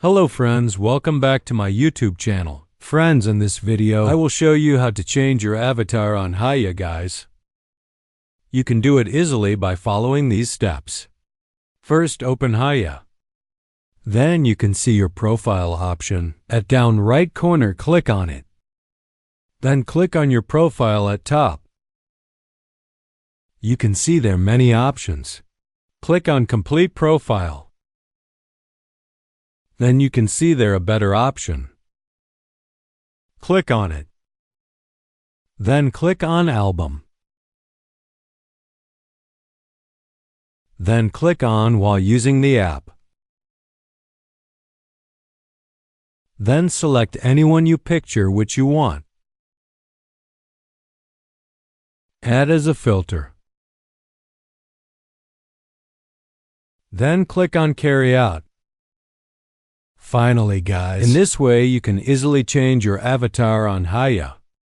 Hello friends, welcome back to my YouTube channel. Friends, in this video, I will show you how to change your avatar on Haya, guys. You can do it easily by following these steps. First, open Haya. Then you can see your profile option. At down right corner, click on it. Then click on your profile at top. You can see there many options. Click on Complete Profile. Then you can see there a better option. Click on it. Then click on Album. Then click on While using the app. Then select anyone you picture which you want. Add as a filter. Then click on Carry Out. Finally, guys, in this way you can easily change your avatar on Haya.